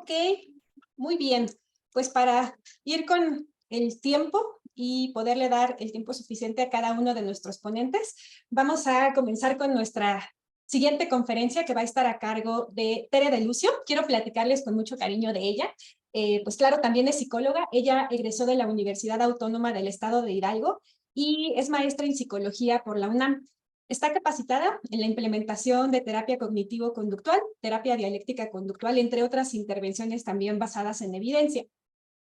Ok, muy bien. Pues para ir con el tiempo y poderle dar el tiempo suficiente a cada uno de nuestros ponentes, vamos a comenzar con nuestra siguiente conferencia que va a estar a cargo de Tere de Lucio. Quiero platicarles con mucho cariño de ella. Pues claro, también es psicóloga. Ella egresó de la Universidad Autónoma del Estado de Hidalgo y es maestra en psicología por la UNAM. Está capacitada en la implementación de terapia cognitivo-conductual, terapia dialéctica conductual, entre otras intervenciones también basadas en evidencia.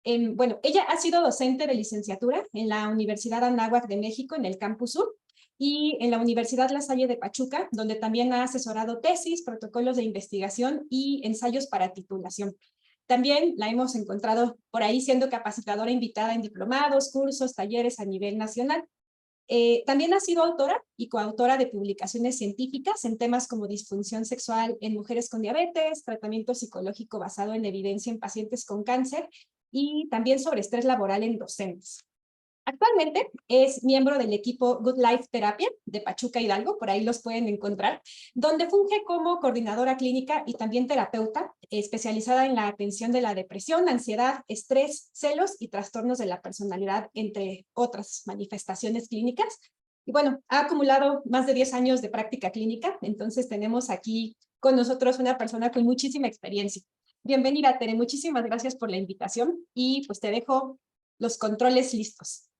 Bueno, ella ha sido docente de licenciatura en la Universidad Anáhuac de México, en el Campus Sur, y en la Universidad La Salle de Pachuca, donde también ha asesorado tesis, protocolos de investigación y ensayos para titulación. También la hemos encontrado por ahí siendo capacitadora invitada en diplomados, cursos, talleres a nivel nacional. También ha sido autora y coautora de publicaciones científicas en temas como disfunción sexual en mujeres con diabetes, tratamiento psicológico basado en evidencia en pacientes con cáncer y también sobre estrés laboral en docentes. Actualmente es miembro del equipo Good Life Terapia de Pachuca Hidalgo, por ahí los pueden encontrar, donde funge como coordinadora clínica y también terapeuta especializada en la atención de la depresión, ansiedad, estrés, celos y trastornos de la personalidad, entre otras manifestaciones clínicas. Y bueno, ha acumulado más de 10 años de práctica clínica, entonces tenemos aquí con nosotros una persona con muchísima experiencia. Bienvenida, Tere, muchísimas gracias por la invitación y pues te dejo los controles listos.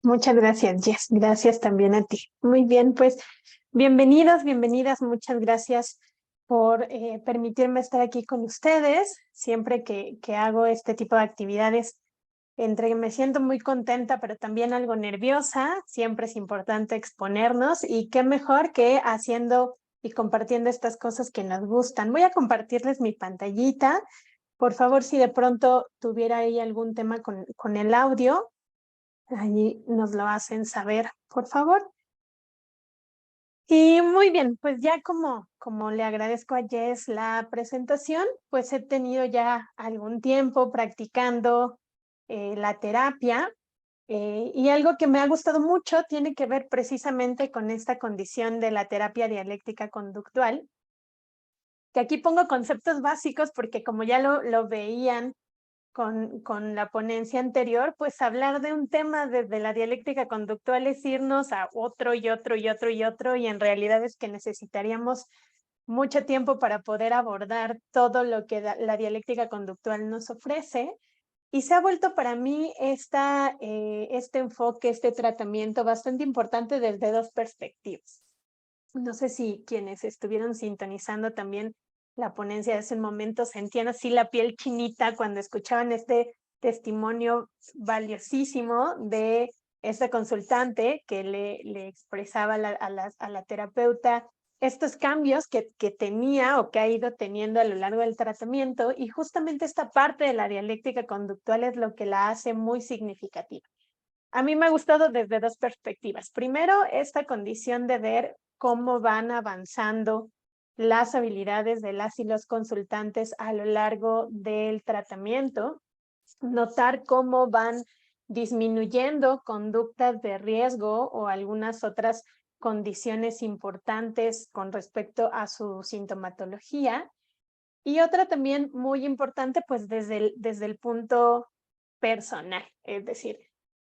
Muchas gracias, Jess. Gracias también a ti. Muy bien, pues bienvenidos, bienvenidas. Muchas gracias por permitirme estar aquí con ustedes. Siempre que hago este tipo de actividades, entre me siento muy contenta, pero también algo nerviosa. Siempre es importante exponernos y qué mejor que haciendo y compartiendo estas cosas que nos gustan. Voy a compartirles mi pantallita. Por favor, si de pronto tuviera ahí algún tema con el audio, allí nos lo hacen saber, por favor. Y muy bien, pues ya como le agradezco a Jess la presentación, pues he tenido ya algún tiempo practicando la terapia y algo que me ha gustado mucho tiene que ver precisamente con esta condición de la terapia dialéctica conductual, que aquí pongo conceptos básicos porque como ya lo veían con la ponencia anterior, pues hablar de un tema de la dialéctica conductual es irnos a otro y otro y otro y otro, y en realidad es que necesitaríamos mucho tiempo para poder abordar todo lo que la dialéctica conductual nos ofrece. Y se ha vuelto para mí este enfoque, este tratamiento bastante importante desde dos perspectivas. No sé si quienes estuvieron sintonizando también la ponencia de hace un momento sentían así la piel chinita cuando escuchaban este testimonio valiosísimo de esta consultante que le expresaba a la terapeuta estos cambios que tenía o que ha ido teniendo a lo largo del tratamiento, y justamente esta parte de la dialéctica conductual es lo que la hace muy significativa. A mí me ha gustado desde dos perspectivas. Primero, esta condición de ver cómo van avanzando las habilidades de las y los consultantes a lo largo del tratamiento, notar cómo van disminuyendo conductas de riesgo o algunas otras condiciones importantes con respecto a su sintomatología. Y otra también muy importante, pues desde el punto personal, es decir,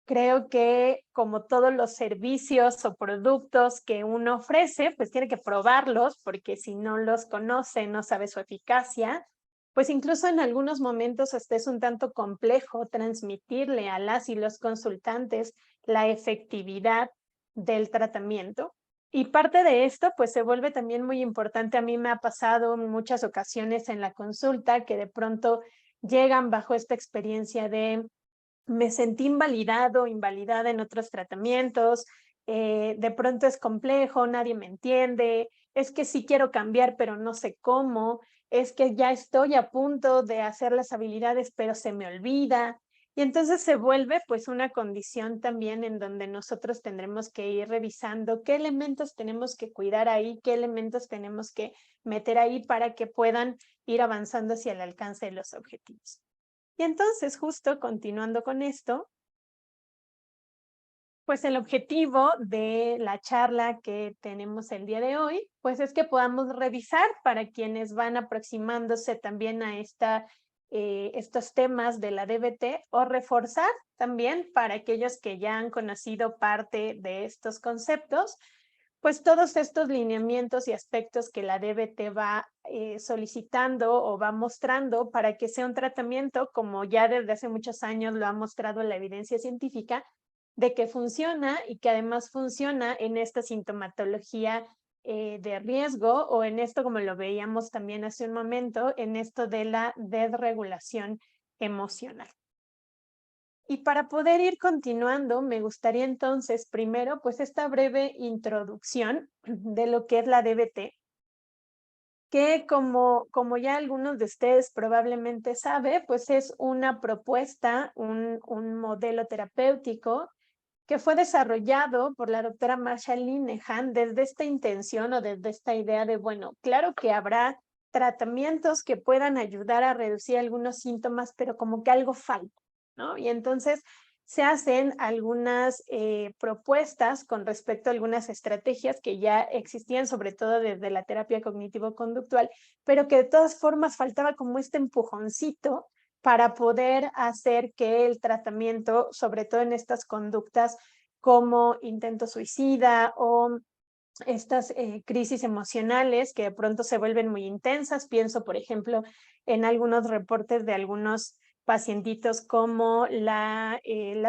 creo que como todos los servicios o productos que uno ofrece, pues tiene que probarlos, porque si no los conoce, no sabe su eficacia, pues incluso en algunos momentos hasta es un tanto complejo transmitirle a las y los consultantes la efectividad del tratamiento. Y parte de esto, pues se vuelve también muy importante. A mí me ha pasado en muchas ocasiones en la consulta que de pronto llegan bajo esta experiencia de me sentí invalidado, invalidada en otros tratamientos, de pronto es complejo, nadie me entiende, es que sí quiero cambiar, pero no sé cómo, es que ya estoy a punto de hacer las habilidades, pero se me olvida. Y entonces se vuelve pues una condición también en donde nosotros tendremos que ir revisando qué elementos tenemos que cuidar ahí, qué elementos tenemos que meter ahí para que puedan ir avanzando hacia el alcance de los objetivos. Y entonces, justo continuando con esto, pues el objetivo de la charla que tenemos el día de hoy, pues es que podamos revisar para quienes van aproximándose también a esta estos temas de la DBT o reforzar también para aquellos que ya han conocido parte de estos conceptos, pues todos estos lineamientos y aspectos que la DBT va solicitando o va mostrando para que sea un tratamiento, como ya desde hace muchos años lo ha mostrado la evidencia científica, de que funciona y que además funciona en esta sintomatología de riesgo o en esto, como lo veíamos también hace un momento, en esto de la desregulación emocional. Y para poder ir continuando, me gustaría entonces primero, pues esta breve introducción de lo que es la DBT, que como ya algunos de ustedes probablemente saben, pues es una propuesta, un modelo terapéutico que fue desarrollado por la doctora Marsha Linehan desde esta intención o desde esta idea de, bueno, claro que habrá tratamientos que puedan ayudar a reducir algunos síntomas, pero como que algo falta, ¿no? Y entonces se hacen algunas propuestas con respecto a algunas estrategias que ya existían, sobre todo desde la terapia cognitivo-conductual, pero que de todas formas faltaba como este empujoncito para poder hacer que el tratamiento, sobre todo en estas conductas como intento suicida o estas crisis emocionales que de pronto se vuelven muy intensas. Pienso, por ejemplo, en algunos reportes de algunos pacientitos como la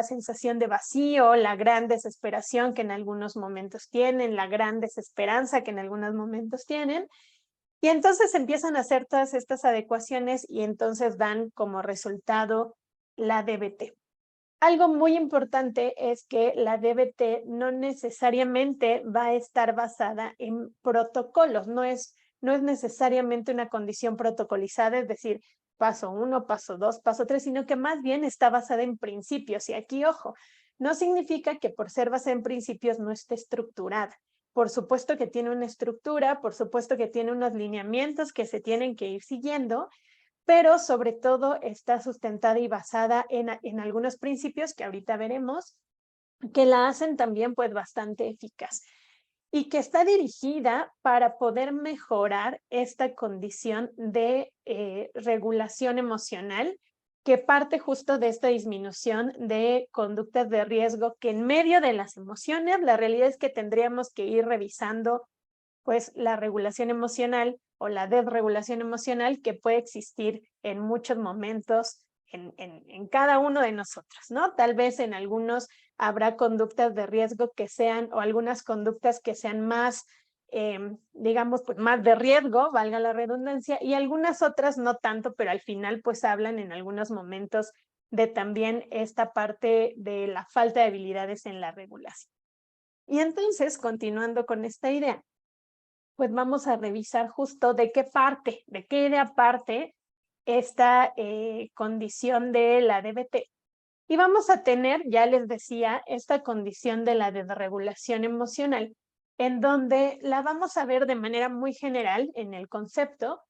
sensación de vacío, la gran desesperación que en algunos momentos tienen, la gran desesperanza que en algunos momentos tienen. Y entonces empiezan a hacer todas estas adecuaciones y entonces dan como resultado la DBT. Algo muy importante es que la DBT no necesariamente va a estar basada en protocolos, no es necesariamente una condición protocolizada, es decir, paso 1, paso 2, paso 3, sino que más bien está basada en principios. Y aquí, ojo, no significa que por ser basada en principios no esté estructurada. Por supuesto que tiene una estructura, por supuesto que tiene unos lineamientos que se tienen que ir siguiendo, pero sobre todo está sustentada y basada en algunos principios que ahorita veremos, que la hacen también pues bastante eficaz y que está dirigida para poder mejorar esta condición de regulación emocional que parte justo de esta disminución de conductas de riesgo que en medio de las emociones, la realidad es que tendríamos que ir revisando pues la regulación emocional o la desregulación emocional que puede existir en muchos momentos en cada uno de nosotros, ¿no? Tal vez en algunos habrá conductas de riesgo que sean, o algunas conductas que sean más, digamos, pues más de riesgo, valga la redundancia, y algunas otras no tanto, pero al final pues hablan en algunos momentos de también esta parte de la falta de habilidades en la regulación. Y entonces, continuando con esta idea, pues vamos a revisar justo de qué idea parte esta condición de la DBT. Y vamos a tener, ya les decía, esta condición de la desregulación emocional, en donde la vamos a ver de manera muy general en el concepto,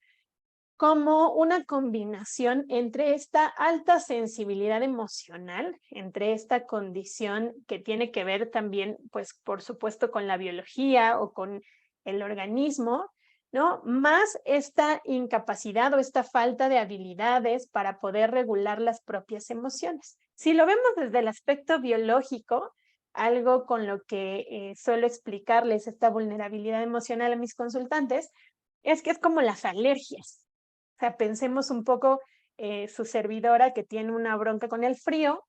como una combinación entre esta alta sensibilidad emocional, entre esta condición que tiene que ver también, pues, por supuesto, con la biología o con el organismo, ¿no? Más esta incapacidad o esta falta de habilidades para poder regular las propias emociones. Si lo vemos desde el aspecto biológico, algo con lo que suelo explicarles esta vulnerabilidad emocional a mis consultantes, es que es como las alergias. O sea, pensemos un poco, su servidora que tiene una bronca con el frío,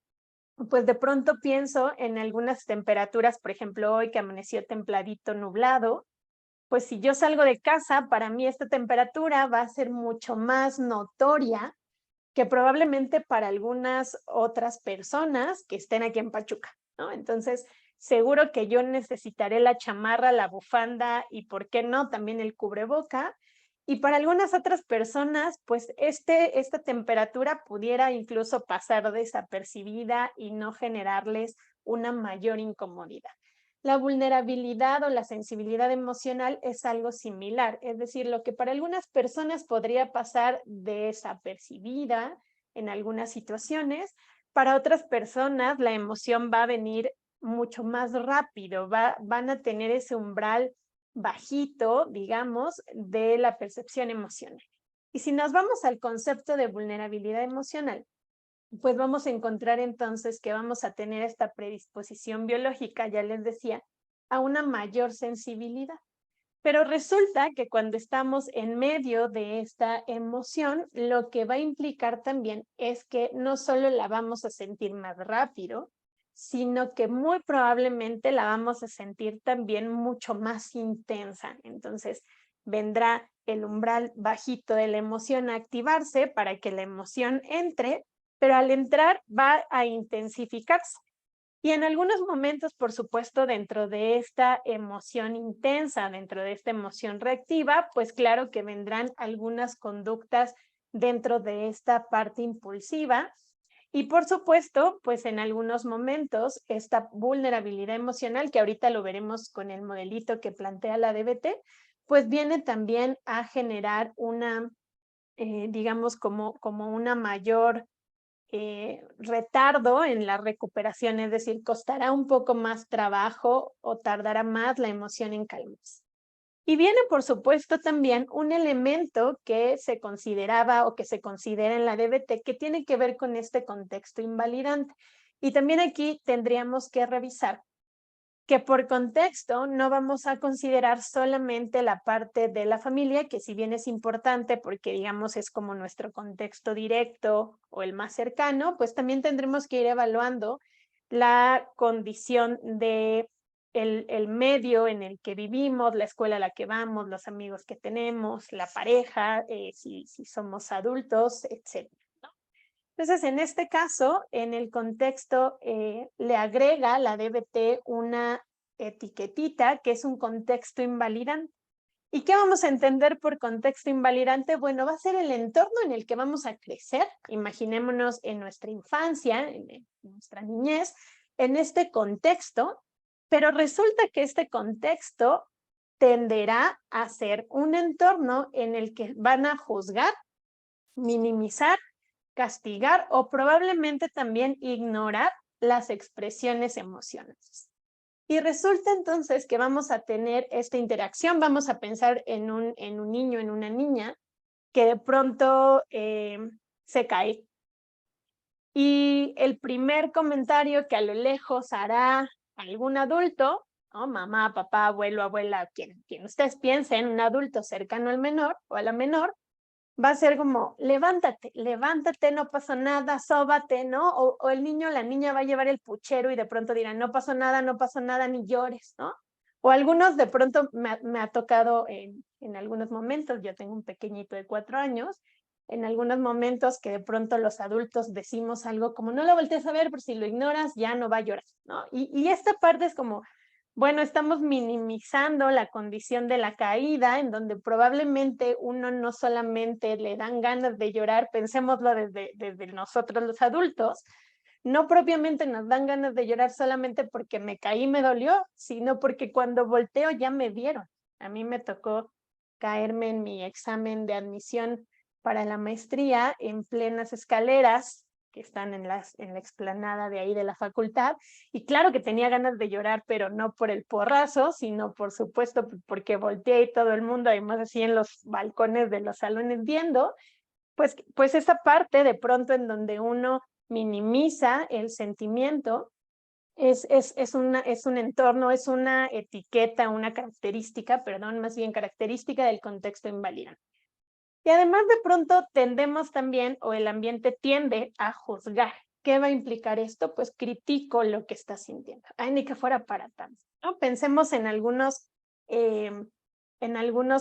pues de pronto pienso en algunas temperaturas, por ejemplo, hoy que amaneció templadito, nublado, pues si yo salgo de casa, para mí esta temperatura va a ser mucho más notoria que probablemente para algunas otras personas que estén aquí en Pachuca, ¿no? Entonces, seguro que yo necesitaré la chamarra, la bufanda y, ¿por qué no?, también el cubreboca. Y para algunas otras personas, pues esta temperatura pudiera incluso pasar desapercibida y no generarles una mayor incomodidad. La vulnerabilidad o la sensibilidad emocional es algo similar, es decir, lo que para algunas personas podría pasar desapercibida en algunas situaciones, para otras personas la emoción va a venir mucho más rápido, van a tener ese umbral bajito, digamos, de la percepción emocional. Y si nos vamos al concepto de vulnerabilidad emocional, pues vamos a encontrar entonces que vamos a tener esta predisposición biológica, ya les decía, a una mayor sensibilidad. Pero resulta que cuando estamos en medio de esta emoción, lo que va a implicar también es que no solo la vamos a sentir más rápido, sino que muy probablemente la vamos a sentir también mucho más intensa. Entonces, vendrá el umbral bajito de la emoción a activarse para que la emoción entre, pero al entrar va a intensificarse. Y en algunos momentos, por supuesto, dentro de esta emoción intensa, dentro de esta emoción reactiva, pues claro que vendrán algunas conductas dentro de esta parte impulsiva. Y por supuesto, pues en algunos momentos, esta vulnerabilidad emocional, que ahorita lo veremos con el modelito que plantea la DBT, pues viene también a generar una, digamos, como una mayor retardo en la recuperación, es decir, costará un poco más trabajo o tardará más la emoción en calmarse. Y viene, por supuesto, también un elemento que se consideraba o que se considera en la DBT que tiene que ver con este contexto invalidante. Y también aquí tendríamos que revisar que por contexto no vamos a considerar solamente la parte de la familia, que si bien es importante porque digamos es como nuestro contexto directo o el más cercano, pues también tendremos que ir evaluando la condición de el medio en el que vivimos, la escuela a la que vamos, los amigos que tenemos, la pareja, si somos adultos, etc. Entonces, en este caso, en el contexto, le agrega la DBT una etiquetita que es un contexto invalidante. ¿Y qué vamos a entender por contexto invalidante? Bueno, va a ser el entorno en el que vamos a crecer. Imaginémonos en nuestra infancia, en nuestra niñez, en este contexto, pero resulta que este contexto tenderá a ser un entorno en el que van a juzgar, minimizar, castigar o probablemente también ignorar las expresiones emocionales. Y resulta entonces que vamos a tener esta interacción, vamos a pensar en un niño, en una niña, que de pronto se cae. Y el primer comentario que a lo lejos hará algún adulto, ¿no? Mamá, papá, abuelo, abuela, quien ustedes piensen, un adulto cercano al menor o a la menor, va a ser como, levántate, levántate, no pasó nada, sóbate, ¿no? O el niño o la niña va a llevar el puchero y de pronto dirán, no pasó nada, ni llores, ¿no? O algunos de pronto me ha tocado en algunos momentos, yo tengo un pequeñito de 4 años, en algunos momentos que de pronto los adultos decimos algo como, no lo voltees a ver, pero si lo ignoras ya no va a llorar, ¿no? Y esta parte es como, bueno, estamos minimizando la condición de la caída, en donde probablemente uno no solamente le dan ganas de llorar, pensémoslo desde nosotros los adultos, no propiamente nos dan ganas de llorar solamente porque me caí, me dolió, sino porque cuando volteo ya me vieron. A mí me tocó caerme en mi examen de admisión para la maestría en plenas escaleras que están en la explanada de ahí de la facultad, y claro que tenía ganas de llorar, pero no por el porrazo, sino por supuesto porque volteé y todo el mundo, además así en los balcones de los salones viendo, pues esa parte de pronto en donde uno minimiza el sentimiento, es un entorno, es una etiqueta, una característica, perdón, más bien característica del contexto invalidante. Y además de pronto tendemos también, o el ambiente tiende a juzgar. ¿Qué va a implicar esto? Pues critico lo que está sintiendo. Ay, ni que fuera para tanto, ¿no? Pensemos en algunos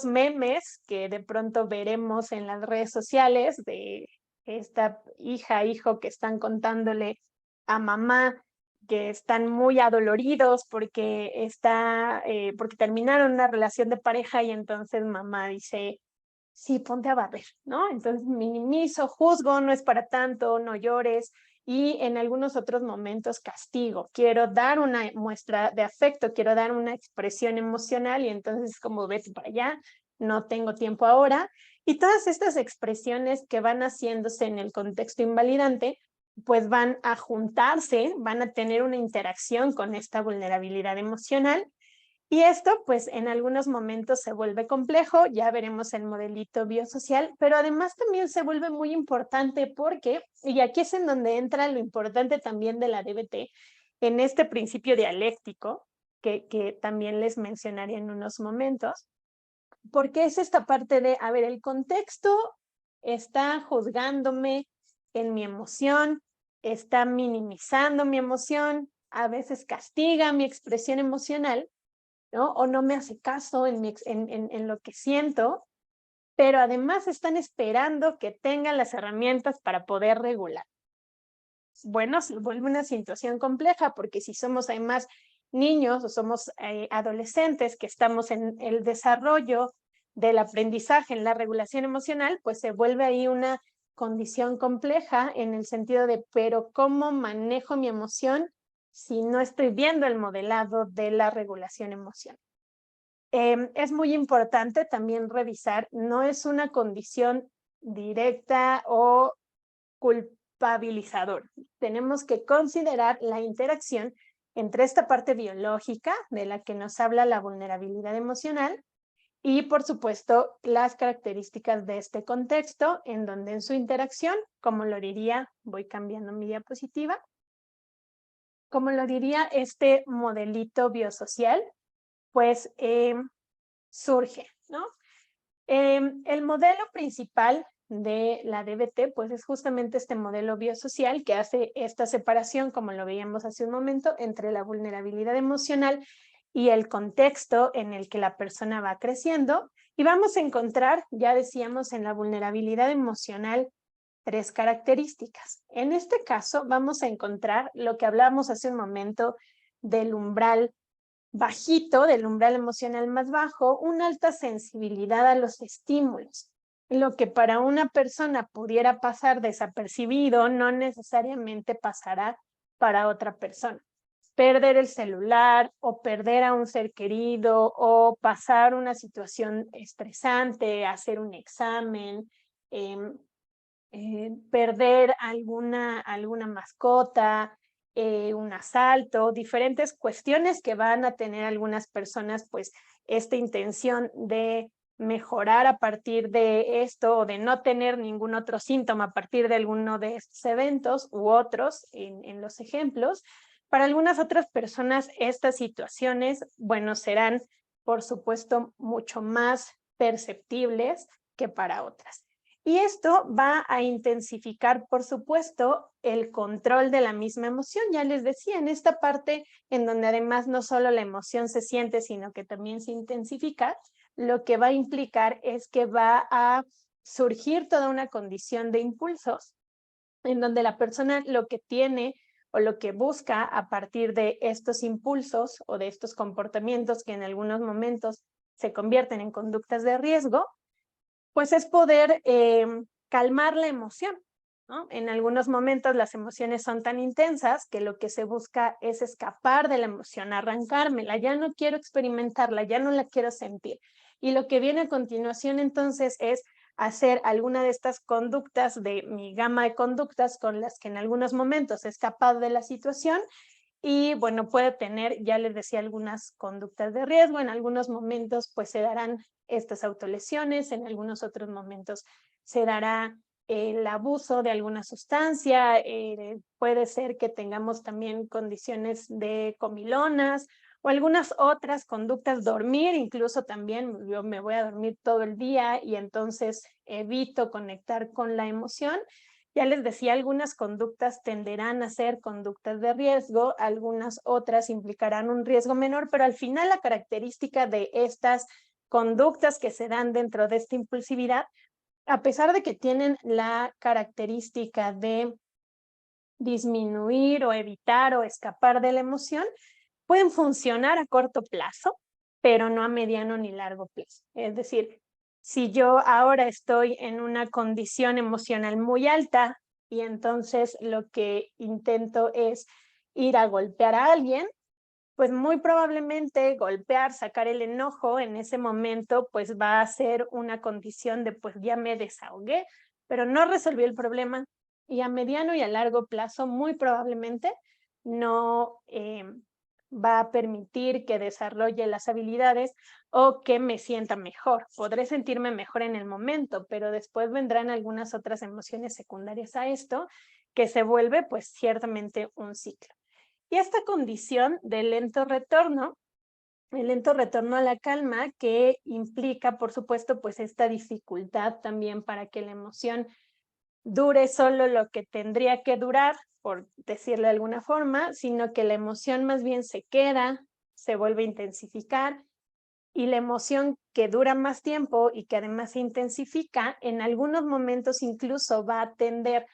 memes que de pronto veremos en las redes sociales de esta hija, hijo que están contándole a mamá que están muy adoloridos porque terminaron una relación de pareja y entonces mamá dice, sí, ponte a barrer, ¿no? Entonces minimizo, juzgo, no es para tanto, no llores, y en algunos otros momentos castigo. Quiero dar una muestra de afecto, quiero dar una expresión emocional y entonces es como vete para allá, no tengo tiempo ahora. Y todas estas expresiones que van haciéndose en el contexto invalidante, pues van a juntarse, van a tener una interacción con esta vulnerabilidad emocional. Y esto, pues, en algunos momentos se vuelve complejo, ya veremos el modelito biosocial, pero además también se vuelve muy importante porque, y aquí es en donde entra lo importante también de la DBT, en este principio dialéctico, que también les mencionaré en unos momentos, porque es esta parte de, a ver, el contexto está juzgándome en mi emoción, está minimizando mi emoción, a veces castiga mi expresión emocional, ¿no? O no me hace caso en lo que siento, pero además están esperando que tengan las herramientas para poder regular. Bueno, se vuelve una situación compleja porque si somos además niños o somos adolescentes que estamos en el desarrollo del aprendizaje, en la regulación emocional, pues se vuelve ahí una condición compleja en el sentido de, pero ¿cómo manejo mi emoción si no estoy viendo el modelado de la regulación emocional? Es muy importante también revisar, no es una condición directa o culpabilizador. Tenemos que considerar la interacción entre esta parte biológica de la que nos habla la vulnerabilidad emocional y, por supuesto, las características de este contexto en donde en su interacción, como lo diría, voy cambiando mi diapositiva, como lo diría este modelito biosocial, pues surge, ¿no? El modelo principal de la DBT, pues es justamente este modelo biosocial que hace esta separación, como lo veíamos hace un momento, entre la vulnerabilidad emocional y el contexto en el que la persona va creciendo. Y vamos a encontrar, ya decíamos, en la vulnerabilidad emocional, 3 características. En este caso, vamos a encontrar lo que hablábamos hace un momento del umbral bajito, del umbral emocional más bajo, una alta sensibilidad a los estímulos. Lo que para una persona pudiera pasar desapercibido, no necesariamente pasará para otra persona. Perder el celular o perder a un ser querido o pasar una situación estresante, hacer un examen, perder alguna mascota, un asalto, diferentes cuestiones que van a tener algunas personas, pues esta intención de mejorar a partir de esto o de no tener ningún otro síntoma a partir de alguno de estos eventos u otros en los ejemplos. Para algunas otras personas estas situaciones, bueno, serán por supuesto mucho más perceptibles que para otras. Y esto va a intensificar, por supuesto, el control de la misma emoción. Ya les decía, en esta parte en donde además no solo la emoción se siente, sino que también se intensifica, lo que va a implicar es que va a surgir toda una condición de impulsos en donde la persona lo que tiene o lo que busca a partir de estos impulsos o de estos comportamientos que en algunos momentos se convierten en conductas de riesgo, pues es poder calmar la emoción, ¿no? En algunos momentos las emociones son tan intensas que lo que se busca es escapar de la emoción, arrancármela, ya no quiero experimentarla, ya no la quiero sentir. Y lo que viene a continuación entonces es hacer alguna de estas conductas de mi gama de conductas con las que en algunos momentos he escapado de la situación y bueno, puede tener, ya les decía, algunas conductas de riesgo, en algunos momentos pues se darán estas autolesiones, en algunos otros momentos se dará el abuso de alguna sustancia, puede ser que tengamos también condiciones de comilonas o algunas otras conductas, dormir, incluso también yo me voy a dormir todo el día y entonces evito conectar con la emoción. Ya les decía, algunas conductas tenderán a ser conductas de riesgo, algunas otras implicarán un riesgo menor, pero al final la característica de estas conductas que se dan dentro de esta impulsividad, a pesar de que tienen la característica de disminuir o evitar o escapar de la emoción, pueden funcionar a corto plazo, pero no a mediano ni largo plazo. Es decir, si yo ahora estoy en una condición emocional muy alta y entonces lo que intento es ir a golpear a alguien, pues muy probablemente golpear, sacar el enojo en ese momento, pues va a ser una condición de pues ya me desahogué, pero no resolví el problema y a mediano y a largo plazo muy probablemente no va a permitir que desarrolle las habilidades o que me sienta mejor. Podré sentirme mejor en el momento, pero después vendrán algunas otras emociones secundarias a esto, que se vuelve pues ciertamente un ciclo. Y esta condición de lento retorno, el lento retorno a la calma, que implica, por supuesto, pues esta dificultad también para que la emoción dure solo lo que tendría que durar, por decirlo de alguna forma, sino que la emoción más bien se queda, se vuelve a intensificar, y la emoción que dura más tiempo y que además se intensifica, en algunos momentos incluso va a tender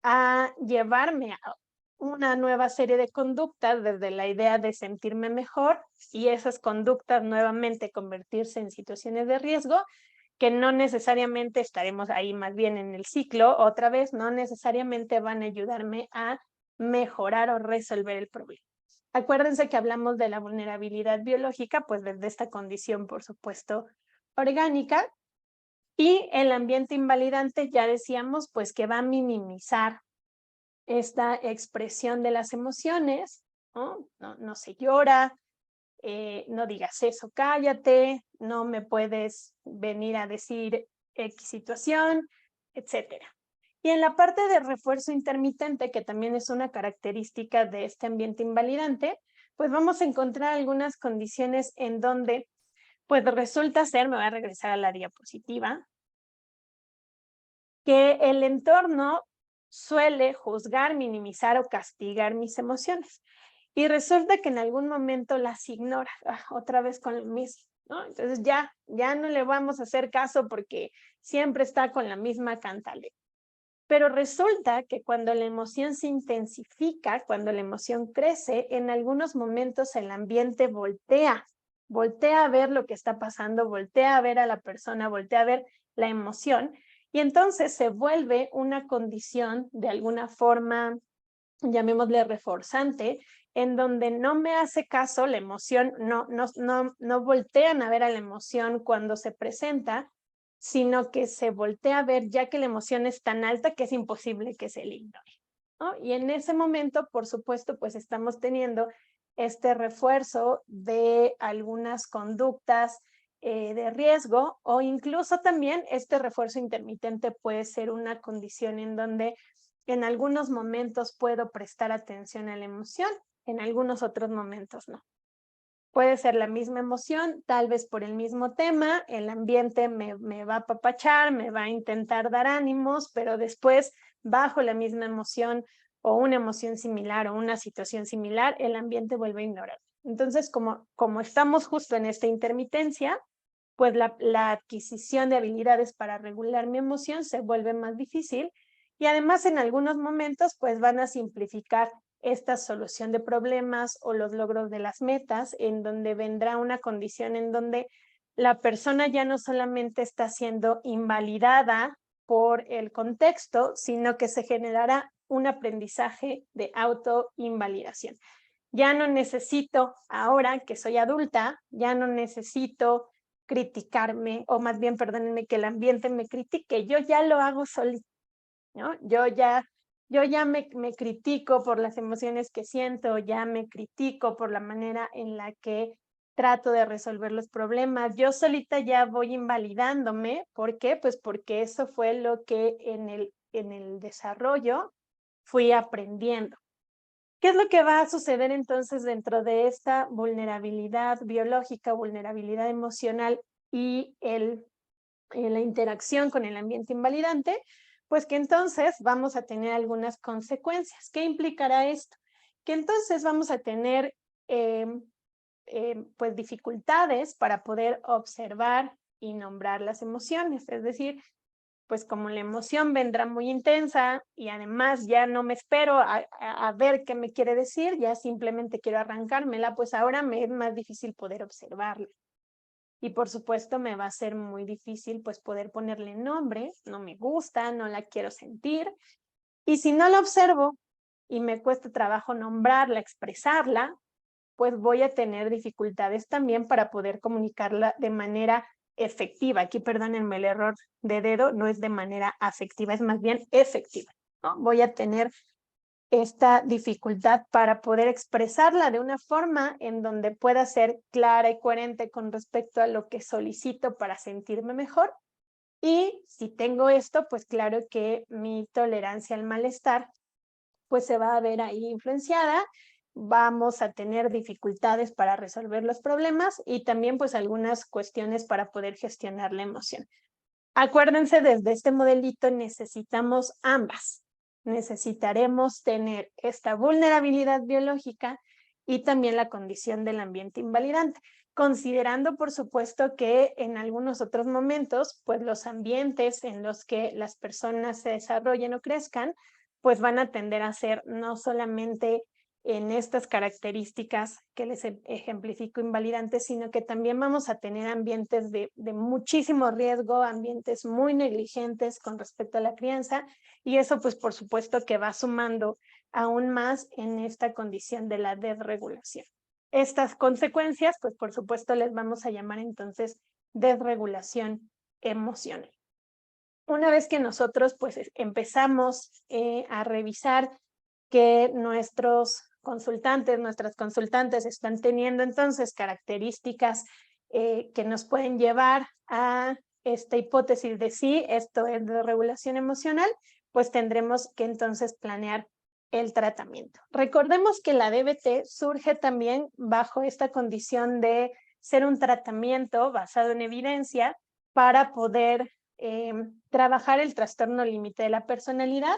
a llevarme a una nueva serie de conductas desde la idea de sentirme mejor y esas conductas nuevamente convertirse en situaciones de riesgo que no necesariamente estaremos ahí más bien en el ciclo, otra vez, no necesariamente van a ayudarme a mejorar o resolver el problema. Acuérdense que hablamos de la vulnerabilidad biológica, pues desde esta condición, por supuesto, orgánica, y el ambiente invalidante, ya decíamos, pues que va a minimizar esta expresión de las emociones, ¿no? No se llora, no digas eso, cállate, no me puedes venir a decir X situación, etcétera. Y en la parte de refuerzo intermitente, que también es una característica de este ambiente invalidante, pues vamos a encontrar algunas condiciones en donde, pues resulta ser, me voy a regresar a la diapositiva, que el entorno suele juzgar, minimizar o castigar mis emociones. Y resulta que en algún momento las ignora, otra vez con lo mismo, ¿no? Entonces ya no le vamos a hacer caso porque siempre está con la misma cantaleta. Pero resulta que cuando la emoción se intensifica, cuando la emoción crece, en algunos momentos el ambiente voltea a ver lo que está pasando, voltea a ver a la persona, voltea a ver la emoción, y entonces se vuelve una condición de alguna forma, llamémosle reforzante, en donde no me hace caso la emoción, no voltean a ver a la emoción cuando se presenta, sino que se voltea a ver ya que la emoción es tan alta que es imposible que se le ignore, ¿no? Y en ese momento, por supuesto, pues estamos teniendo este refuerzo de algunas conductas de riesgo, o incluso también este refuerzo intermitente puede ser una condición en donde en algunos momentos puedo prestar atención a la emoción, en algunos otros momentos no. Puede ser la misma emoción, tal vez por el mismo tema, el ambiente me va a apapachar, me va a intentar dar ánimos, pero después, bajo la misma emoción o una emoción similar o una situación similar, el ambiente vuelve a ignorar. Entonces, como estamos justo en esta intermitencia, pues la adquisición de habilidades para regular mi emoción se vuelve más difícil y además en algunos momentos pues van a simplificar esta solución de problemas o los logros de las metas, en donde vendrá una condición en donde la persona ya no solamente está siendo invalidada por el contexto, sino que se generará un aprendizaje de autoinvalidación. Ya no necesito, ahora que soy adulta, ya no necesito criticarme, o más bien, perdónenme, que el ambiente me critique, yo ya lo hago solito, ¿no? Yo ya me critico por las emociones que siento, ya me critico por la manera en la que trato de resolver los problemas, yo solita ya voy invalidándome, ¿por qué? Pues porque eso fue lo que en el desarrollo fui aprendiendo. ¿Qué es lo que va a suceder entonces dentro de esta vulnerabilidad biológica, vulnerabilidad emocional y la interacción con el ambiente invalidante? Pues que entonces vamos a tener algunas consecuencias. ¿Qué implicará esto? Que entonces vamos a tener pues dificultades para poder observar y nombrar las emociones, es decir, pues como la emoción vendrá muy intensa y además ya no me espero a ver qué me quiere decir, ya simplemente quiero arrancármela, pues ahora me es más difícil poder observarla. Y por supuesto me va a ser muy difícil pues poder ponerle nombre, no me gusta, no la quiero sentir. Y si no la observo y me cuesta trabajo nombrarla, expresarla, pues voy a tener dificultades también para poder comunicarla de manera efectiva. Aquí perdónenme el error de dedo, no es de manera afectiva, es más bien efectiva, ¿no? Voy a tener esta dificultad para poder expresarla de una forma en donde pueda ser clara y coherente con respecto a lo que solicito para sentirme mejor. Y si tengo esto, pues claro que mi tolerancia al malestar pues se va a ver ahí influenciada, vamos a tener dificultades para resolver los problemas y también pues algunas cuestiones para poder gestionar la emoción. Acuérdense, desde este modelito necesitamos ambas. Necesitaremos tener esta vulnerabilidad biológica y también la condición del ambiente invalidante, considerando por supuesto que en algunos otros momentos, pues los ambientes en los que las personas se desarrollen o crezcan, pues van a tender a ser no solamente en estas características que les ejemplifico invalidantes, sino que también vamos a tener ambientes de muchísimo riesgo, ambientes muy negligentes con respecto a la crianza, y eso pues por supuesto que va sumando aún más en esta condición de la desregulación. Estas consecuencias pues por supuesto les vamos a llamar entonces desregulación emocional. Una vez que nosotros pues empezamos a revisar que nuestros consultantes, nuestras consultantes están teniendo entonces características que nos pueden llevar a esta hipótesis de sí, esto es de regulación emocional, pues tendremos que entonces planear el tratamiento. Recordemos que la DBT surge también bajo esta condición de ser un tratamiento basado en evidencia para poder trabajar el trastorno límite de la personalidad,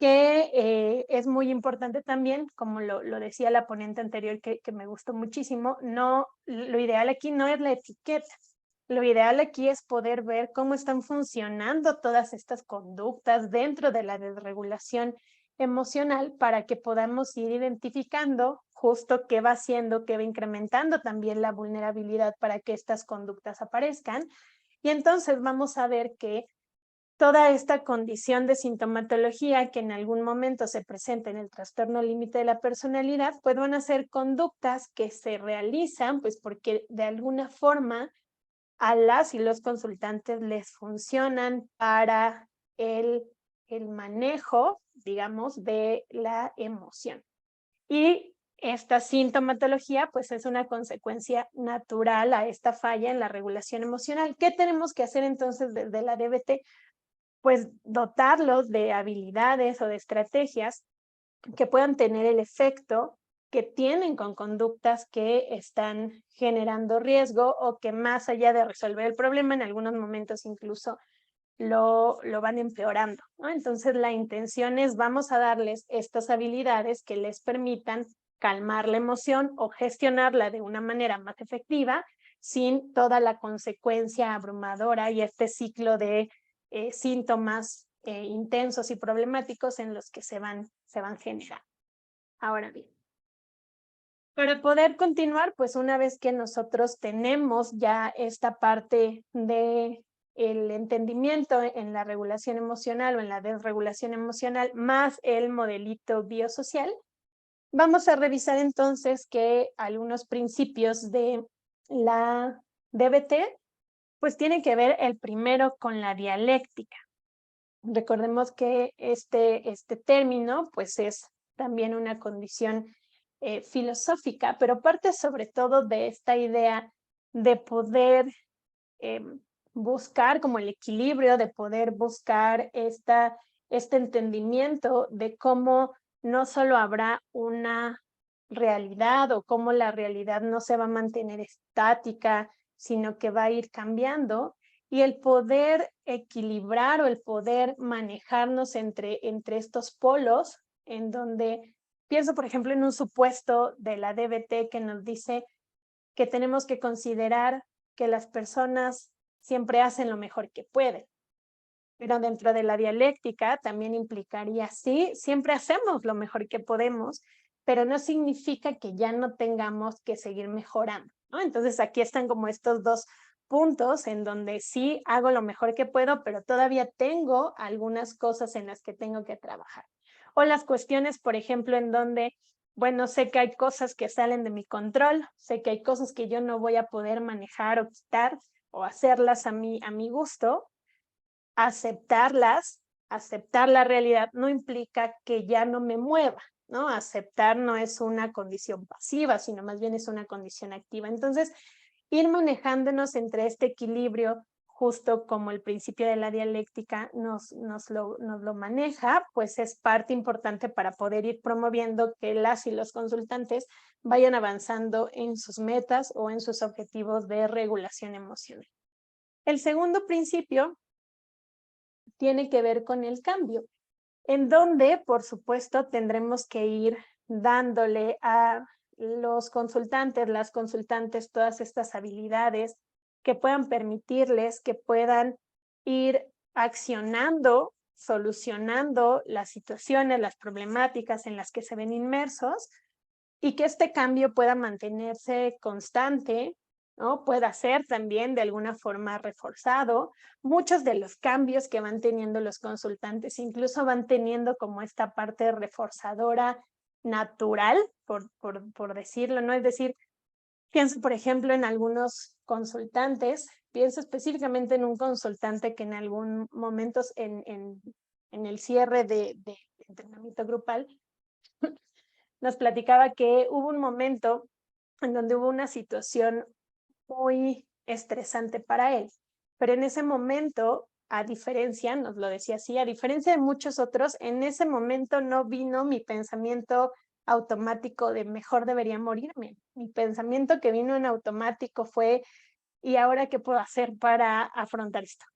que es muy importante también, como lo decía la ponente anterior, que me gustó muchísimo, no, lo ideal aquí no es la etiqueta, lo ideal aquí es poder ver cómo están funcionando todas estas conductas dentro de la desregulación emocional para que podamos ir identificando justo qué va haciendo, qué va incrementando también la vulnerabilidad para que estas conductas aparezcan. Y entonces vamos a ver que toda esta condición de sintomatología que en algún momento se presenta en el trastorno límite de la personalidad, pues van a ser conductas que se realizan, pues porque de alguna forma a las y los consultantes les funcionan para el manejo, digamos, de la emoción. Y esta sintomatología, pues es una consecuencia natural a esta falla en la regulación emocional. ¿Qué tenemos que hacer entonces desde la DBT? Pues dotarlos de habilidades o de estrategias que puedan tener el efecto que tienen con conductas que están generando riesgo o que más allá de resolver el problema, en algunos momentos incluso lo van empeorando, ¿no? Entonces la intención es vamos a darles estas habilidades que les permitan calmar la emoción o gestionarla de una manera más efectiva sin toda la consecuencia abrumadora y este ciclo de síntomas intensos y problemáticos en los que se van generando. Ahora bien, para poder continuar, pues una vez que nosotros tenemos ya esta parte de el entendimiento en la regulación emocional o en la desregulación emocional, más el modelito biosocial, vamos a revisar entonces que algunos principios de la DBT, pues tienen que ver el primero con la dialéctica. Recordemos que este término pues es también una condición filosófica, pero parte sobre todo de esta idea de poder buscar como el equilibrio, de poder buscar este entendimiento de cómo no solo habrá una realidad o cómo la realidad no se va a mantener estática, sino que va a ir cambiando, y el poder equilibrar o el poder manejarnos entre estos polos, en donde pienso, por ejemplo, en un supuesto de la DBT que nos dice que tenemos que considerar que las personas siempre hacen lo mejor que pueden. Pero dentro de la dialéctica también implicaría, sí, siempre hacemos lo mejor que podemos, pero no significa que ya no tengamos que seguir mejorando, ¿no? Entonces aquí están como estos dos puntos en donde sí hago lo mejor que puedo, pero todavía tengo algunas cosas en las que tengo que trabajar. O las cuestiones, por ejemplo, en donde, bueno, sé que hay cosas que salen de mi control, sé que hay cosas que yo no voy a poder manejar o quitar o hacerlas a mi gusto, aceptarlas, aceptar la realidad no implica que ya no me mueva, ¿no? Aceptar no es una condición pasiva, sino más bien es una condición activa. Entonces, ir manejándonos entre este equilibrio, justo como el principio de la dialéctica nos lo maneja, pues es parte importante para poder ir promoviendo que las y los consultantes vayan avanzando en sus metas o en sus objetivos de regulación emocional. El segundo principio tiene que ver con el cambio, en donde, por supuesto, tendremos que ir dándole a los consultantes, las consultantes, todas estas habilidades que puedan permitirles, que puedan ir accionando, solucionando las situaciones, las problemáticas en las que se ven inmersos, y que este cambio pueda mantenerse constante, ¿no? Pueda ser también de alguna forma reforzado. Muchos de los cambios que van teniendo los consultantes incluso van teniendo como esta parte reforzadora natural, por decirlo, ¿no? Es decir, pienso, por ejemplo, en algunos consultantes, pienso específicamente en un consultante que en algún momento en el cierre de entrenamiento grupal nos platicaba que hubo un momento en donde hubo una situación muy estresante para él, pero en ese momento, a diferencia, nos lo decía así, a diferencia de muchos otros, en ese momento no vino mi pensamiento automático de mejor debería morirme. Mi pensamiento que vino en automático fue, ¿y ahora qué puedo hacer para afrontar esto?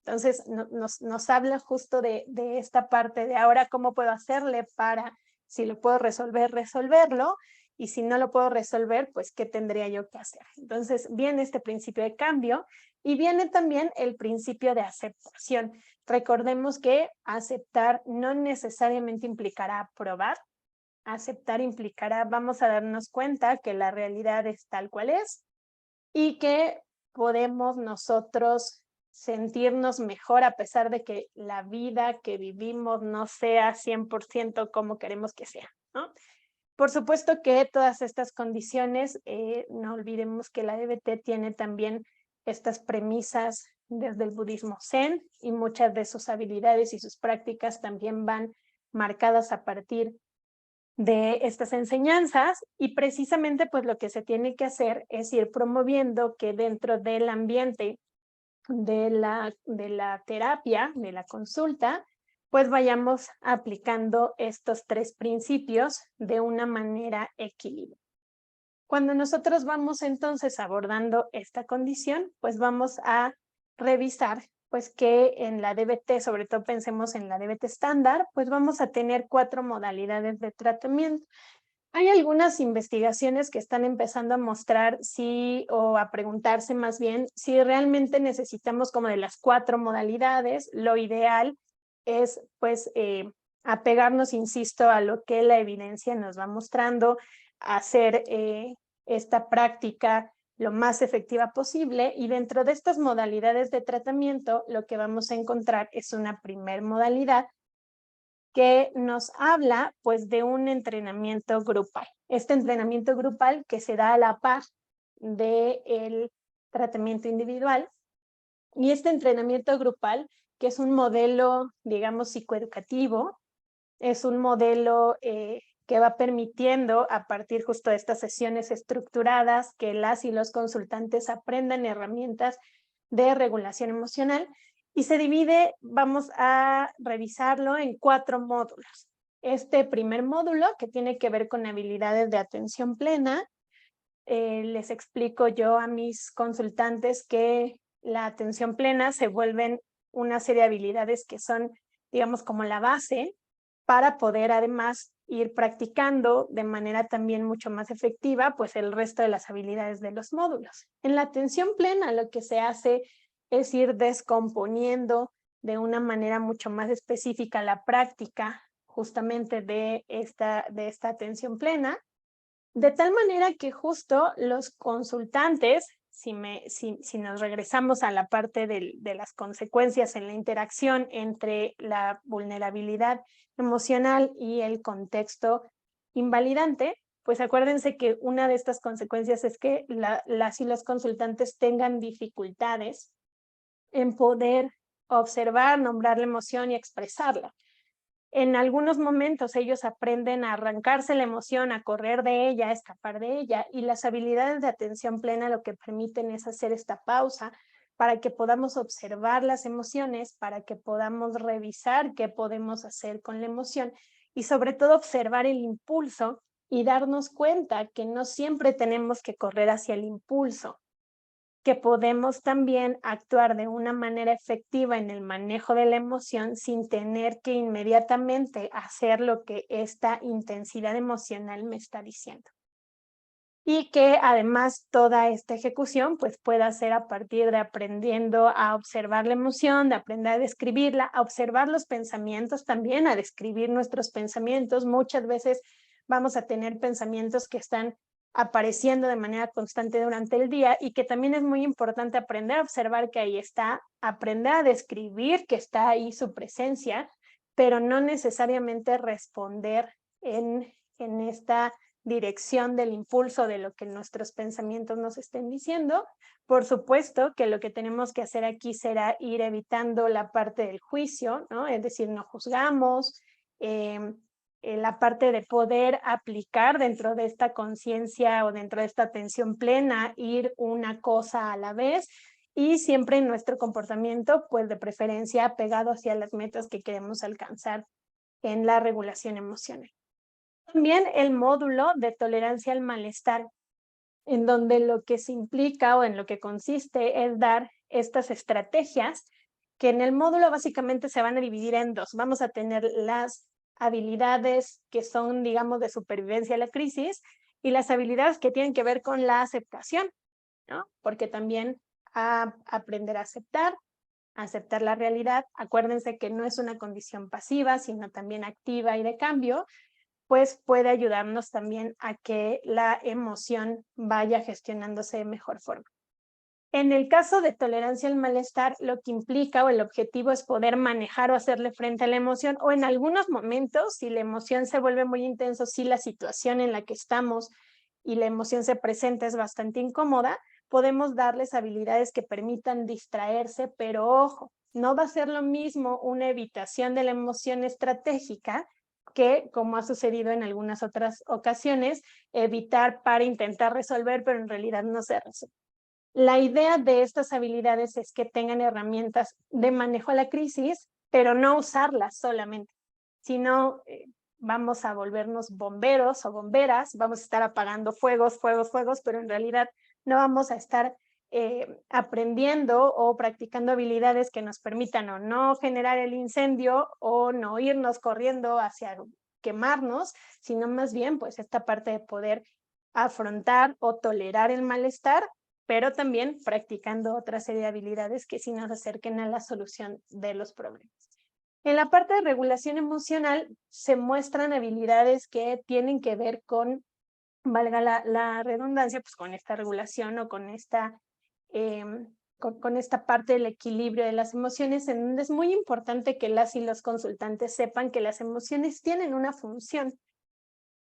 Entonces nos habla justo de esta parte de ahora cómo puedo hacerle para, si lo puedo resolver, resolverlo, y si no lo puedo resolver, pues qué tendría yo que hacer. Entonces viene este principio de cambio y viene también el principio de aceptación. Recordemos que aceptar no necesariamente implicará aprobar. Aceptar implicará, vamos a darnos cuenta que la realidad es tal cual es y que podemos nosotros sentirnos mejor a pesar de que la vida que vivimos no sea 100% como queremos que sea, ¿no? Por supuesto que todas estas condiciones, no olvidemos que la DBT tiene también estas premisas desde el budismo zen y muchas de sus habilidades y sus prácticas también van marcadas a partir de estas enseñanzas, y precisamente pues lo que se tiene que hacer es ir promoviendo que dentro del ambiente de la terapia, de la consulta, pues vayamos aplicando estos tres principios de una manera equilibrada. Cuando nosotros vamos entonces abordando esta condición, pues vamos a revisar pues que en la DBT, sobre todo pensemos en la DBT estándar, pues vamos a tener 4 modalidades de tratamiento. Hay algunas investigaciones que están empezando a mostrar o a preguntarse más bien si realmente necesitamos como de las 4 modalidades. Lo ideal es pues apegarnos, insisto, a lo que la evidencia nos va mostrando, hacer esta práctica lo más efectiva posible, y dentro de estas modalidades de tratamiento lo que vamos a encontrar es una primer modalidad que nos habla pues de un entrenamiento grupal. Este entrenamiento grupal que se da a la par del tratamiento individual, y este entrenamiento grupal que es un modelo, digamos, psicoeducativo, es un modelo que va permitiendo a partir justo de estas sesiones estructuradas que las y los consultantes aprendan herramientas de regulación emocional, y se divide, vamos a revisarlo en 4 módulos. Este primer módulo que tiene que ver con habilidades de atención plena, les explico yo a mis consultantes que la atención plena se vuelven una serie de habilidades que son, digamos, como la base para poder además ir practicando de manera también mucho más efectiva pues el resto de las habilidades de los módulos. En la atención plena lo que se hace es ir descomponiendo de una manera mucho más específica la práctica justamente de esta atención plena, de tal manera que justo los consultantes, si nos regresamos a la parte de las consecuencias en la interacción entre la vulnerabilidad emocional y el contexto invalidante, pues acuérdense que una de estas consecuencias es que las y los consultantes tengan dificultades en poder observar, nombrar la emoción y expresarla. En algunos momentos ellos aprenden a arrancarse la emoción, a correr de ella, a escapar de ella, y las habilidades de atención plena lo que permiten es hacer esta pausa para que podamos observar las emociones, para que podamos revisar qué podemos hacer con la emoción y sobre todo observar el impulso y darnos cuenta que no siempre tenemos que correr hacia el impulso, que podemos también actuar de una manera efectiva en el manejo de la emoción sin tener que inmediatamente hacer lo que esta intensidad emocional me está diciendo. Y que además toda esta ejecución pues pueda ser a partir de aprendiendo a observar la emoción, de aprender a describirla, a observar los pensamientos también, a describir nuestros pensamientos. Muchas veces vamos a tener pensamientos que están apareciendo de manera constante durante el día y que también es muy importante aprender a observar que ahí está, aprender a describir que está ahí su presencia, pero no necesariamente responder en esta dirección del impulso de lo que nuestros pensamientos nos estén diciendo. Por supuesto que lo que tenemos que hacer aquí será ir evitando la parte del juicio, ¿no? Es decir, no juzgamos, la parte de poder aplicar dentro de esta conciencia o dentro de esta atención plena, ir una cosa a la vez y siempre en nuestro comportamiento, pues de preferencia pegado hacia las metas que queremos alcanzar en la regulación emocional. También el módulo de tolerancia al malestar, en donde lo que se implica o en lo que consiste es dar estas estrategias que en el módulo básicamente se van a dividir en dos. Vamos a tener las habilidades que son, digamos, de supervivencia a la crisis y las habilidades que tienen que ver con la aceptación, ¿no? Porque también aprender a aceptar la realidad. Acuérdense que no es una condición pasiva, sino también activa y de cambio, pues puede ayudarnos también a que la emoción vaya gestionándose de mejor forma. En el caso de tolerancia al malestar, lo que implica o el objetivo es poder manejar o hacerle frente a la emoción, o en algunos momentos, si la emoción se vuelve muy intensa, si la situación en la que estamos y la emoción se presenta es bastante incómoda, podemos darles habilidades que permitan distraerse, pero ojo, no va a ser lo mismo una evitación de la emoción estratégica que, como ha sucedido en algunas otras ocasiones, evitar para intentar resolver, pero en realidad no se resuelve. La idea de estas habilidades es que tengan herramientas de manejo a la crisis, pero no usarlas solamente, sino vamos a volvernos bomberos o bomberas, vamos a estar apagando fuegos, pero en realidad no vamos a estar aprendiendo o practicando habilidades que nos permitan o no generar el incendio o no irnos corriendo hacia quemarnos, sino más bien pues esta parte de poder afrontar o tolerar el malestar, pero también practicando otra serie de habilidades que sí nos acerquen a la solución de los problemas. En la parte de regulación emocional se muestran habilidades que tienen que ver con, valga la redundancia, pues con esta regulación o con esta parte del equilibrio de las emociones, en donde es muy importante que las y los consultantes sepan que las emociones tienen una función.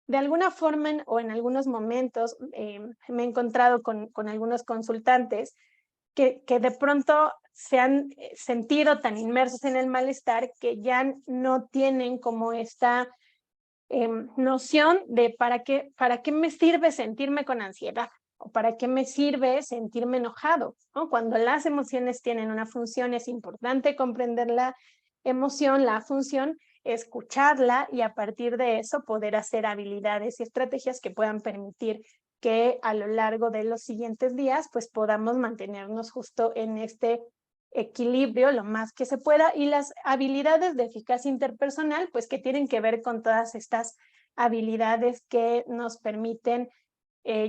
De alguna forma o en algunos momentos me he encontrado con algunos consultantes que de pronto se han sentido tan inmersos en el malestar que ya no tienen como esta noción de para qué me sirve sentirme con ansiedad o para qué me sirve sentirme enojado, ¿no? Cuando las emociones tienen una función, es importante comprender la emoción, la función, escucharla y a partir de eso poder hacer habilidades y estrategias que puedan permitir que a lo largo de los siguientes días pues podamos mantenernos justo en este equilibrio lo más que se pueda, y las habilidades de eficacia interpersonal pues que tienen que ver con todas estas habilidades que nos permiten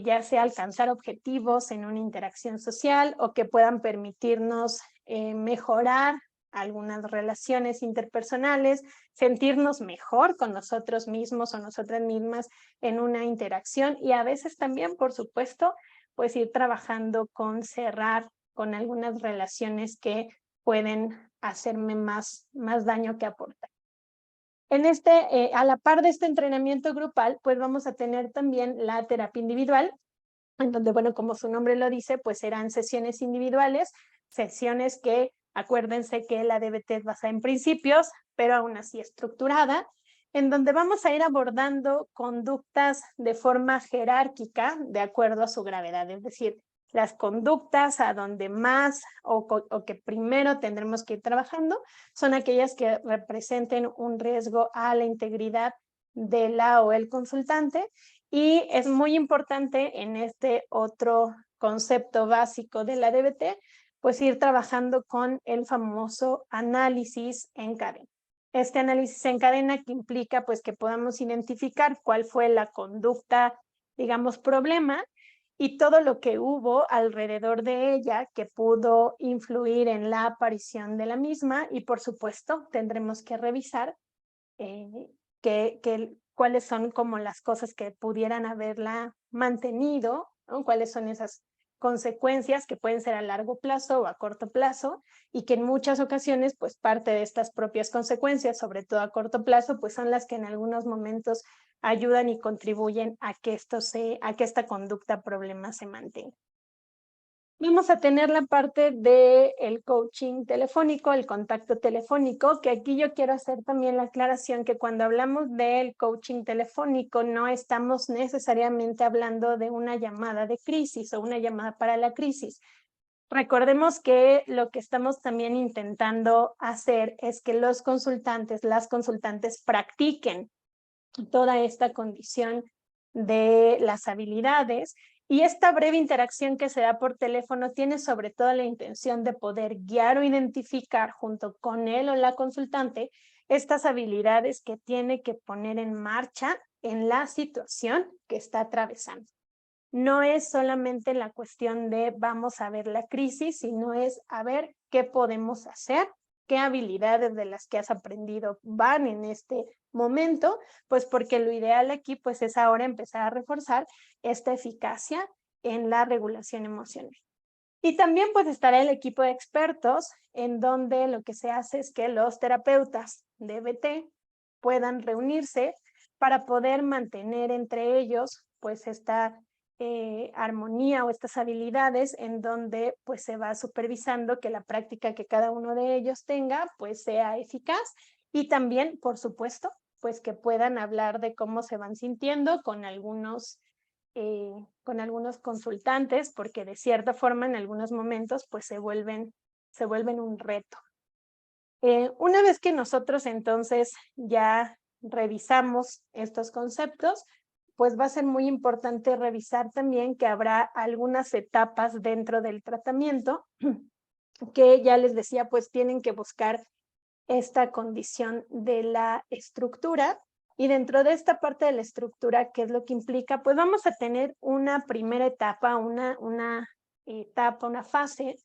ya sea alcanzar objetivos en una interacción social o que puedan permitirnos mejorar algunas relaciones interpersonales, sentirnos mejor con nosotros mismos o nosotras mismas en una interacción y a veces también, por supuesto, pues ir trabajando con cerrar con algunas relaciones que pueden hacerme más daño que aportar. En a la par de este entrenamiento grupal, pues vamos a tener también la terapia individual, en donde, bueno, como su nombre lo dice, pues serán sesiones individuales, sesiones que Acuérdense que la DBT es basada en principios, pero aún así estructurada, en donde vamos a ir abordando conductas de forma jerárquica de acuerdo a su gravedad, es decir, las conductas a donde más o que primero tendremos que ir trabajando son aquellas que representen un riesgo a la integridad de la o el consultante, y es muy importante en este otro concepto básico de la DBT, pues ir trabajando con el famoso análisis en cadena. Este análisis en cadena que implica pues que podamos identificar cuál fue la conducta, digamos, problema, y todo lo que hubo alrededor de ella que pudo influir en la aparición de la misma, y por supuesto tendremos que revisar cuáles son como las cosas que pudieran haberla mantenido, ¿no? Cuáles son esas consecuencias que pueden ser a largo plazo o a corto plazo, y que en muchas ocasiones pues parte de estas propias consecuencias, sobre todo a corto plazo, pues son las que en algunos momentos ayudan y contribuyen a que esta conducta problema se mantenga. Vamos a tener la parte del coaching telefónico, el contacto telefónico, que aquí yo quiero hacer también la aclaración que cuando hablamos del coaching telefónico no estamos necesariamente hablando de una llamada de crisis o una llamada para la crisis. Recordemos que lo que estamos también intentando hacer es que los consultantes, las consultantes practiquen toda esta condición de las habilidades, y esta breve interacción que se da por teléfono tiene sobre todo la intención de poder guiar o identificar junto con él o la consultante estas habilidades que tiene que poner en marcha en la situación que está atravesando. No es solamente la cuestión de vamos a ver la crisis, sino es a ver qué podemos hacer, qué habilidades de las que has aprendido van en este momento, pues porque lo ideal aquí pues es ahora empezar a reforzar esta eficacia en la regulación emocional. Y también pues estará el equipo de expertos, en donde lo que se hace es que los terapeutas de DBT puedan reunirse para poder mantener entre ellos pues esta armonía o estas habilidades, en donde pues se va supervisando que la práctica que cada uno de ellos tenga pues sea eficaz, y también por supuesto pues que puedan hablar de cómo se van sintiendo con algunos consultantes, porque de cierta forma en algunos momentos pues se vuelven un reto. Una vez que nosotros entonces ya revisamos estos conceptos, pues va a ser muy importante revisar también que habrá algunas etapas dentro del tratamiento que ya les decía, pues tienen que buscar esta condición de la estructura. Y dentro de esta parte de la estructura, ¿qué es lo que implica? Pues vamos a tener una primera etapa, una fase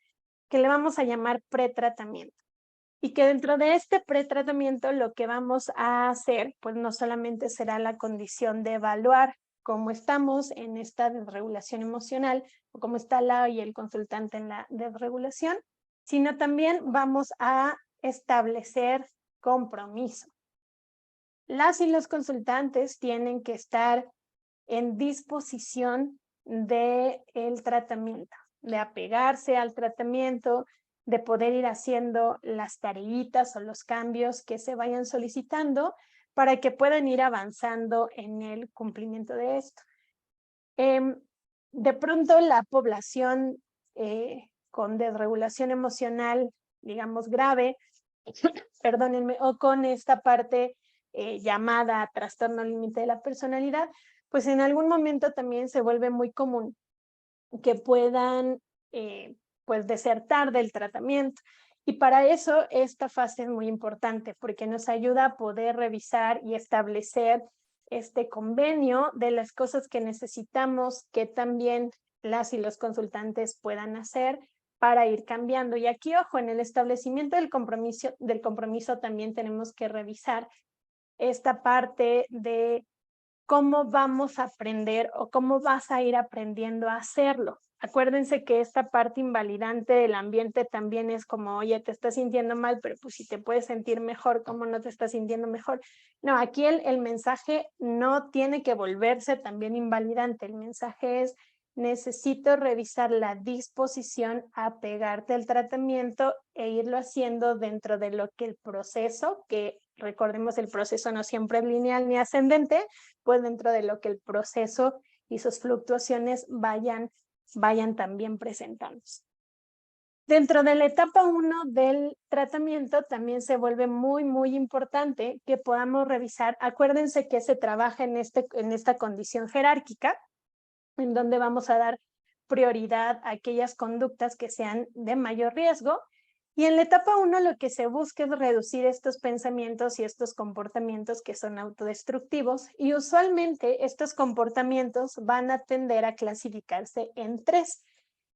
que le vamos a llamar pretratamiento. Y que dentro de este pretratamiento lo que vamos a hacer, pues no solamente será la condición de evaluar cómo estamos en esta desregulación emocional, o cómo está la y el consultante en la desregulación, sino también vamos a establecer compromiso. Las y los consultantes tienen que estar en disposición del tratamiento, de apegarse al tratamiento, de poder ir haciendo las tareitas o los cambios que se vayan solicitando para que puedan ir avanzando en el cumplimiento de esto. De pronto la población con desregulación emocional, digamos grave, perdónenme, o con esta parte llamada trastorno límite de la personalidad, pues en algún momento también se vuelve muy común que puedan pues desertar del tratamiento. Y para eso esta fase es muy importante, porque nos ayuda a poder revisar y establecer este convenio de las cosas que necesitamos que también las y los consultantes puedan hacer para ir cambiando. Y aquí, ojo, en el establecimiento del compromiso también tenemos que revisar esta parte de cómo vamos a aprender o cómo vas a ir aprendiendo a hacerlo. Acuérdense que esta parte invalidante del ambiente también es como, oye, te estás sintiendo mal, pero pues si te puedes sentir mejor, ¿cómo no te estás sintiendo mejor? No, aquí el mensaje no tiene que volverse también invalidante. El mensaje es, necesito revisar la disposición a pegarte al tratamiento e irlo haciendo dentro de lo que el proceso, que recordemos el proceso no siempre es lineal ni ascendente, pues dentro de lo que el proceso y sus fluctuaciones vayan también presentándose. Dentro de la etapa 1 del tratamiento también se vuelve muy importante que podamos revisar. Acuérdense que se trabaja en esta condición jerárquica, en donde vamos a dar prioridad a aquellas conductas que sean de mayor riesgo. Y en la etapa 1 lo que se busca es reducir estos pensamientos y estos comportamientos que son autodestructivos, y usualmente estos comportamientos van a tender a clasificarse en 3.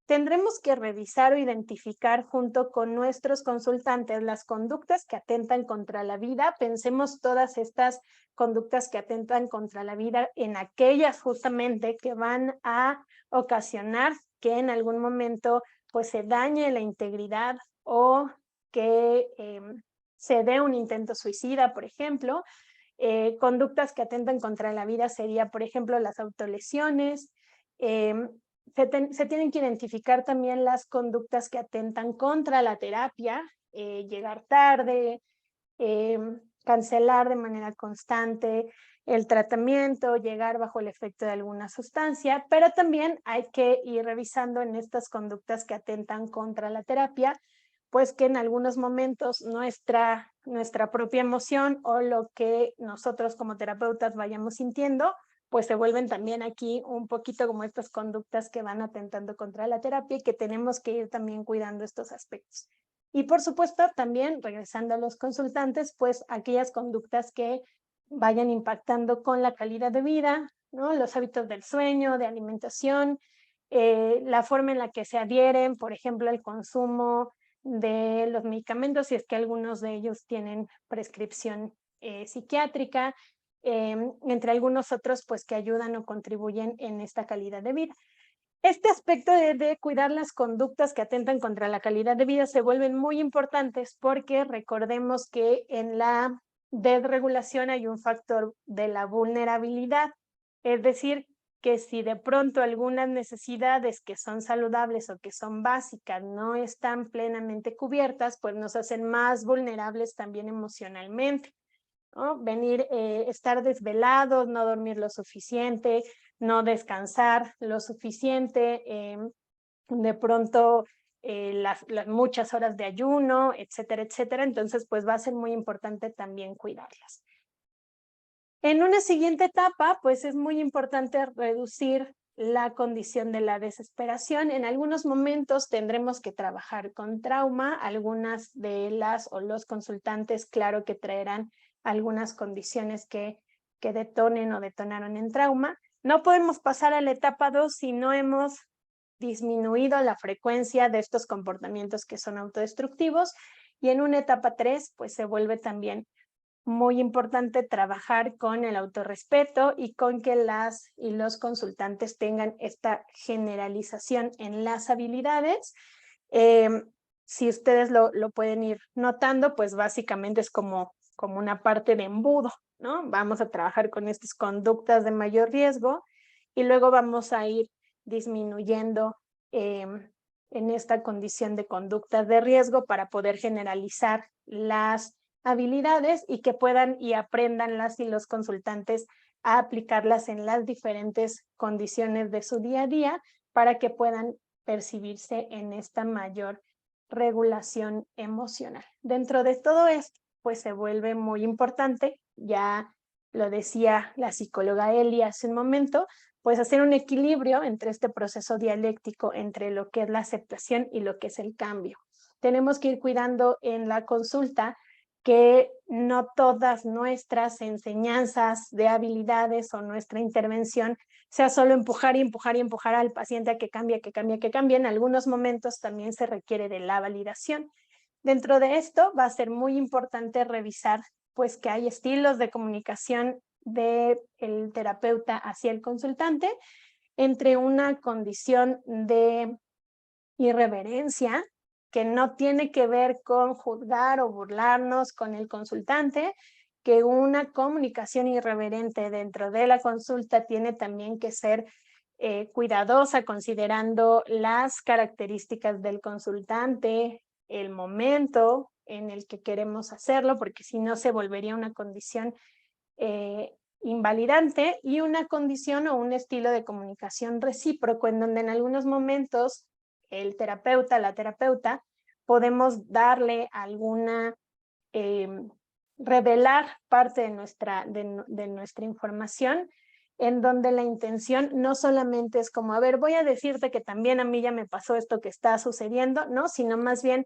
Tendremos que revisar o identificar junto con nuestros consultantes las conductas que atentan contra la vida. Pensemos todas estas conductas que atentan contra la vida en aquellas justamente que van a ocasionar que en algún momento pues se dañe la integridad o que se dé un intento suicida, por ejemplo. Conductas que atentan contra la vida sería, por ejemplo, las autolesiones. Se tienen que identificar también las conductas que atentan contra la terapia, llegar tarde, cancelar de manera constante el tratamiento, llegar bajo el efecto de alguna sustancia, pero también hay que ir revisando en estas conductas que atentan contra la terapia, pues que en algunos momentos nuestra propia emoción o lo que nosotros como terapeutas vayamos sintiendo, pues se vuelven también aquí un poquito como estas conductas que van atentando contra la terapia y que tenemos que ir también cuidando estos aspectos. Y por supuesto también, regresando a los consultantes, pues aquellas conductas que vayan impactando con la calidad de vida, ¿no? Los hábitos del sueño, de alimentación, la forma en la que se adhieren, por ejemplo, el consumo de los medicamentos, si es que algunos de ellos tienen prescripción psiquiátrica, entre algunos otros pues que ayudan o contribuyen en esta calidad de vida. Este aspecto de cuidar las conductas que atentan contra la calidad de vida se vuelven muy importantes porque recordemos que en la desregulación hay un factor de la vulnerabilidad, es decir, que si de pronto algunas necesidades que son saludables o que son básicas no están plenamente cubiertas, pues nos hacen más vulnerables también emocionalmente, ¿no? Estar desvelados, no dormir lo suficiente, no descansar lo suficiente, de pronto las muchas horas de ayuno, etcétera. Entonces, pues va a ser muy importante también cuidarlas. En una siguiente etapa, pues es muy importante reducir la condición de la desesperación. En algunos momentos tendremos que trabajar con trauma. Algunas de las o los consultantes, claro que traerán algunas condiciones que detonen o detonaron en trauma. No podemos pasar a la etapa 2 si no hemos disminuido la frecuencia de estos comportamientos que son autodestructivos. Y en una etapa 3, pues se vuelve también muy importante trabajar con el autorrespeto y con que las y los consultantes tengan esta generalización en las habilidades. Si ustedes lo pueden ir notando, pues básicamente es como una parte de embudo, ¿no? Vamos a trabajar con estas conductas de mayor riesgo y luego vamos a ir disminuyendo en esta condición de conductas de riesgo para poder generalizar las habilidades y que puedan y aprendan las y los consultantes a aplicarlas en las diferentes condiciones de su día a día para que puedan percibirse en esta mayor regulación emocional. Dentro de todo esto, pues se vuelve muy importante, ya lo decía la psicóloga Eli hace un momento, pues hacer un equilibrio entre este proceso dialéctico entre lo que es la aceptación y lo que es el cambio. Tenemos que ir cuidando en la consulta que no todas nuestras enseñanzas de habilidades o nuestra intervención sea solo empujar al paciente a que cambie. En algunos momentos también se requiere de la validación. Dentro de esto va a ser muy importante revisar pues que hay estilos de comunicación del terapeuta hacia el consultante entre una condición de irreverencia que no tiene que ver con juzgar o burlarnos con el consultante, que una comunicación irreverente dentro de la consulta tiene también que ser cuidadosa, considerando las características del consultante, el momento en el que queremos hacerlo, porque si no se volvería una condición invalidante, y una condición o un estilo de comunicación recíproco, en donde en algunos momentos el terapeuta, la terapeuta, podemos darle alguna, revelar parte de nuestra información, en donde la intención no solamente es como, a ver, voy a decirte que también a mí ya me pasó esto que está sucediendo, ¿no? Sino más bien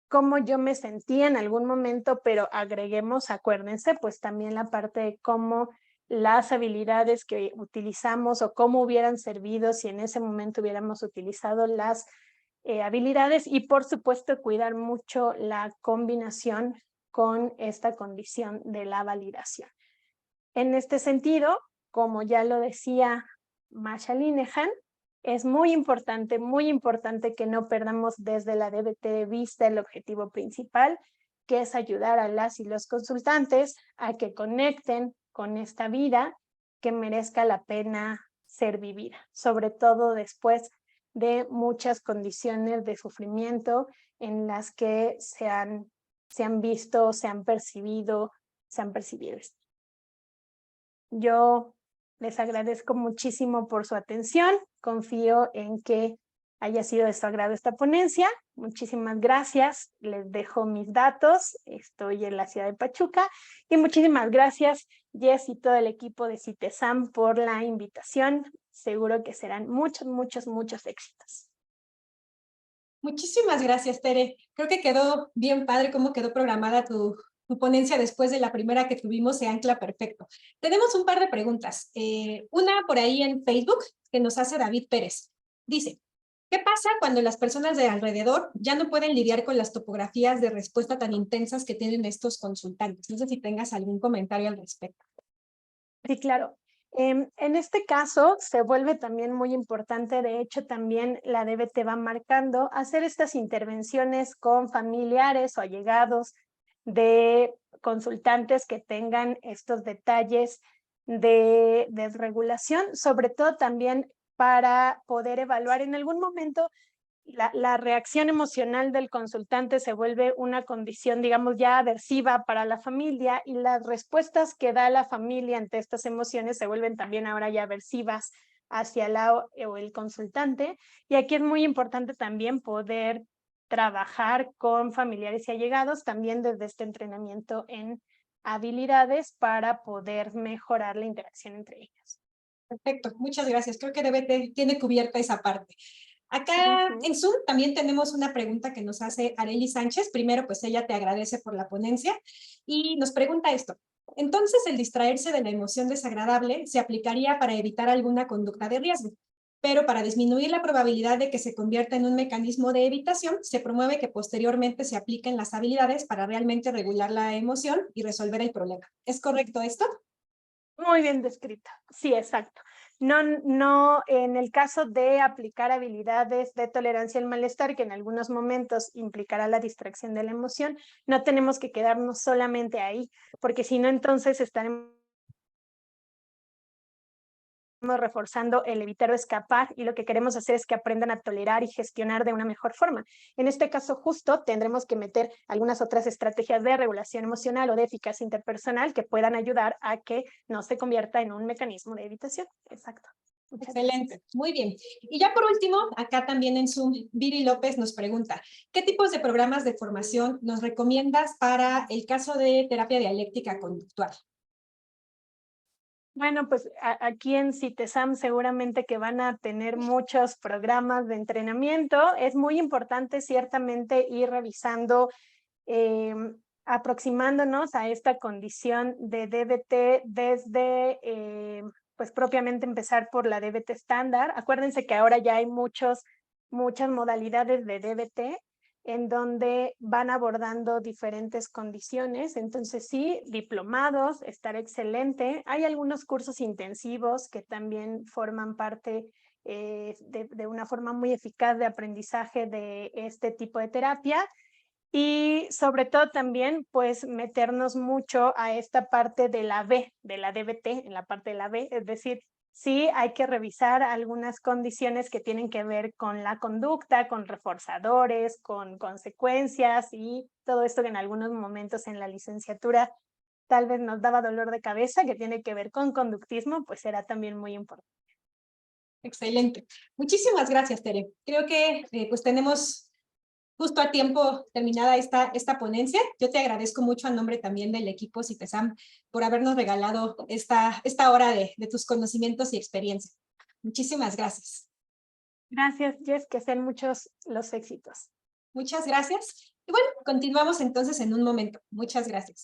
cómo yo me sentía en algún momento, pero agreguemos, acuérdense, pues también la parte de cómo las habilidades que utilizamos o cómo hubieran servido si en ese momento hubiéramos utilizado las habilidades, y por supuesto cuidar mucho la combinación con esta condición de la validación. En este sentido, como ya lo decía Masha Linehan, es muy importante que no perdamos desde la DBT de vista el objetivo principal, que es ayudar a las y los consultantes a que conecten con esta vida que merezca la pena ser vivida, sobre todo después de muchas condiciones de sufrimiento en las que se han visto, se han percibido. Yo les agradezco muchísimo por su atención. Confío en que haya sido de su agrado esta ponencia. Muchísimas gracias. Les dejo mis datos. Estoy en la ciudad de Pachuca. Y muchísimas gracias, Jess y todo el equipo de CITESAM, por la invitación. Seguro que serán muchos éxitos. Muchísimas gracias, Tere. Creo que quedó bien padre cómo quedó programada tu ponencia después de la primera que tuvimos, se ancla perfecto. Tenemos un par de preguntas. Una por ahí en Facebook que nos hace David Pérez. Dice, ¿qué pasa cuando las personas de alrededor ya no pueden lidiar con las topografías de respuesta tan intensas que tienen estos consultantes? No sé si tengas algún comentario al respecto. Sí, claro. En este caso se vuelve también muy importante, de hecho también la DBT va marcando, hacer estas intervenciones con familiares o allegados de consultantes que tengan estos detalles de desregulación, sobre todo también para poder evaluar en algún momento. La reacción emocional del consultante se vuelve una condición, digamos, ya aversiva para la familia, y las respuestas que da la familia ante estas emociones se vuelven también ahora ya aversivas hacia el consultante. Y aquí es muy importante también poder trabajar con familiares y allegados, también desde este entrenamiento en habilidades, para poder mejorar la interacción entre ellos. Perfecto, muchas gracias. Creo que DBT tiene cubierta esa parte. Acá en Zoom también tenemos una pregunta que nos hace Arely Sánchez. Primero, pues ella te agradece por la ponencia y nos pregunta esto. Entonces, el distraerse de la emoción desagradable se aplicaría para evitar alguna conducta de riesgo, pero para disminuir la probabilidad de que se convierta en un mecanismo de evitación, se promueve que posteriormente se apliquen las habilidades para realmente regular la emoción y resolver el problema. ¿Es correcto esto? Muy bien descrita, sí, exacto. No, en el caso de aplicar habilidades de tolerancia al malestar, que en algunos momentos implicará la distracción de la emoción, no tenemos que quedarnos solamente ahí, porque si no, entonces estaremos reforzando el evitar o escapar, y lo que queremos hacer es que aprendan a tolerar y gestionar de una mejor forma. En este caso justo tendremos que meter algunas otras estrategias de regulación emocional o de eficacia interpersonal que puedan ayudar a que no se convierta en un mecanismo de evitación. Exacto. Excelente, muy bien. Y ya por último, acá también en Zoom, Viri López nos pregunta, ¿qué tipos de programas de formación nos recomiendas para el caso de terapia dialéctica conductual? Bueno, pues aquí en CITESAM seguramente que van a tener muchos programas de entrenamiento. Es muy importante ciertamente ir revisando, aproximándonos a esta condición de DBT desde, pues propiamente empezar por la DBT estándar. Acuérdense que ahora ya hay muchas modalidades de DBT en donde van abordando diferentes condiciones. Entonces sí, diplomados, estará excelente. Hay algunos cursos intensivos que también forman parte de una forma muy eficaz de aprendizaje de este tipo de terapia. Y sobre todo también, pues, meternos mucho a esta parte de la B, de la DBT, en la parte de la B, es decir, sí hay que revisar algunas condiciones que tienen que ver con la conducta, con reforzadores, con consecuencias y todo esto que en algunos momentos en la licenciatura tal vez nos daba dolor de cabeza, que tiene que ver con conductismo, pues será también muy importante. Excelente. Muchísimas gracias, Tere. Creo que pues tenemos justo a tiempo terminada esta ponencia. Yo te agradezco mucho a nombre también del equipo CITESAM por habernos regalado esta hora de tus conocimientos y experiencia. Muchísimas gracias. Gracias, Jess, que sean muchos los éxitos. Muchas gracias. Y bueno, continuamos entonces en un momento. Muchas gracias.